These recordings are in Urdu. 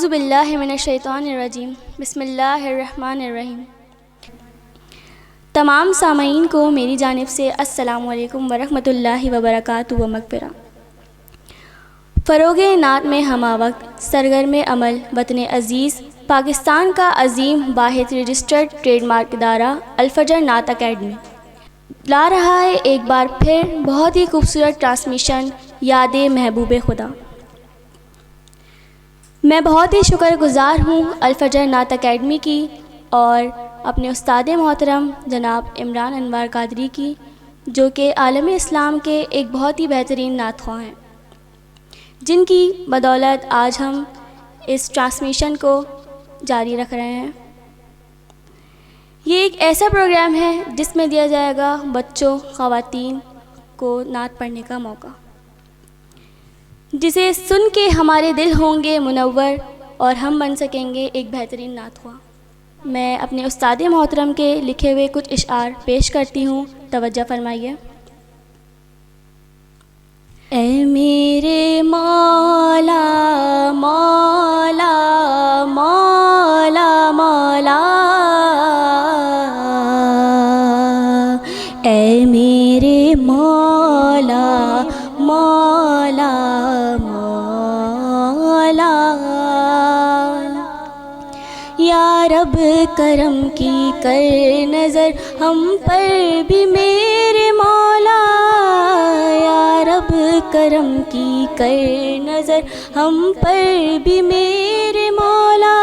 اعوذ باللہ من الشیطان الرجیم، بسم اللہ الرحمن الرحیم۔ تمام سامعین کو میری جانب سے السلام علیکم ورحمۃ اللہ وبرکاتہ و مغفرہ۔ فروغ نعت میں ہمہ وقت سرگرم عمل وطن عزیز پاکستان کا عظیم واحد رجسٹرڈ ٹریڈ مارک ادارہ الفجر نعت اکیڈمی لا رہا ہے ایک بار پھر بہت ہی خوبصورت ٹرانسمیشن یاد محبوب خدا۔ میں بہت ہی شکر گزار ہوں الفجر نعت اکیڈمی کی اور اپنے استاد محترم جناب عمران انوار قادری کی، جو کہ عالم اسلام کے ایک بہت ہی بہترین نعت خواں ہیں، جن کی بدولت آج ہم اس ٹرانسمیشن کو جاری رکھ رہے ہیں۔ یہ ایک ایسا پروگرام ہے جس میں دیا جائے گا بچوں، خواتین کو نعت پڑھنے کا موقع، جسے سن کے ہمارے دل ہوں گے منور اور ہم بن سکیں گے ایک بہترین نعت خواں۔ میں اپنے استاد محترم کے لکھے ہوئے کچھ اشعار پیش کرتی ہوں، توجہ فرمائیے۔ اے میرے مولا مولا مولا مولا، اے میرے مولا مولا مولا، یا رب کرم کی کر نظر ہم پر بھی میرے مولا، یا رب کرم کی کر نظر ہم پر بھی میرے مولا،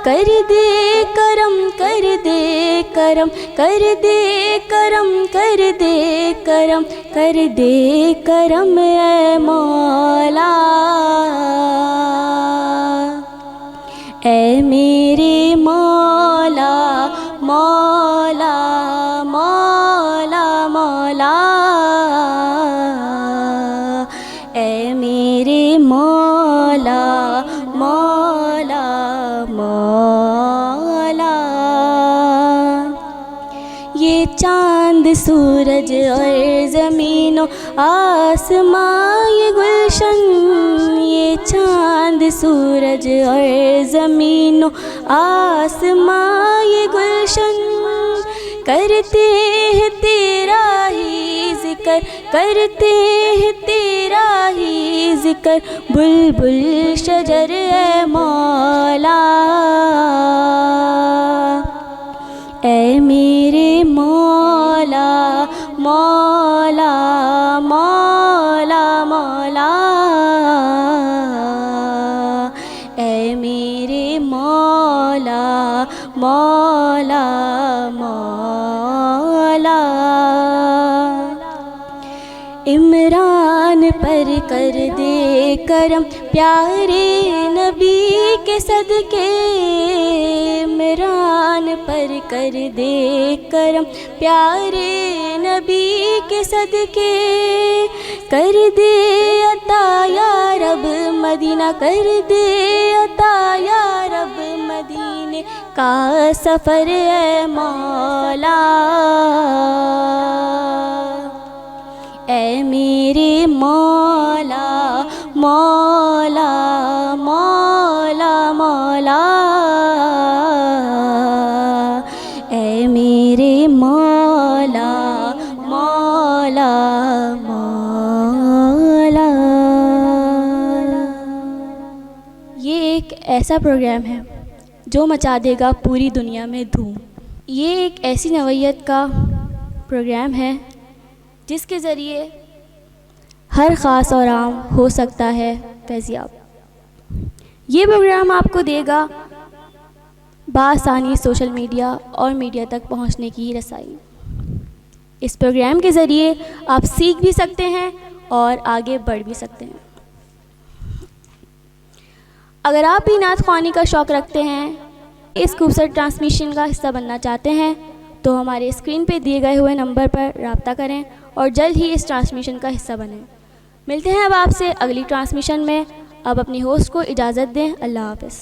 کر دے کرم کر دے کرم کر دے کرم کر دے کرم کر دے کرم اے مولا، اے میرے مولا مولا مولا مولا، اے میرے مولا مولا مولا، یہ چاند سورج اور زمین و آسمان یہ گلشن، یہ چاند سورج اور زمین و آسمان یہ گلشن، کرتے ہیں تیرا ہی ذکر کرتے ہیں تیرا ہی ذکر، بلبل شجر اے مولا، اے میرے مولا مولا مولا مولا، اے میرے مولا مولا مولا، عمران پر کر دے کرم پیارے نبی کے صدقے، عمران پر کر دے کرم پیارے نبی کے صدقے، کر دے عطا یا رب مدینہ کر دے عطا یا رب مدینے کا سفر اے مولا، اے میرے مولا مولا مولا مولا، اے میرے مولا مولا مولا۔ یہ ایک ایسا پروگرام ہے جو مچا دے گا پوری دنیا میں دھوم۔ یہ ایک ایسی نوعیت کا پروگرام ہے جس کے ذریعے ہر خاص اور عام ہو سکتا ہے فیضیاب۔ یہ پروگرام آپ کو دے گا بآسانی سوشل میڈیا اور میڈیا تک پہنچنے کی رسائی۔ اس پروگرام کے ذریعے آپ سیکھ بھی سکتے ہیں اور آگے بڑھ بھی سکتے ہیں۔ اگر آپ بھی نعت خوانی کا شوق رکھتے ہیں، اس خوبصورت ٹرانسمیشن کا حصہ بننا چاہتے ہیں، تو ہمارے اسکرین پہ دیے گئے ہوئے نمبر پر رابطہ کریں اور جلد ہی اس ٹرانسمیشن کا حصہ بنیں۔ ملتے ہیں اب آپ سے اگلی ٹرانسمیشن میں۔ اب اپنی ہوسٹ کو اجازت دیں، اللہ حافظ۔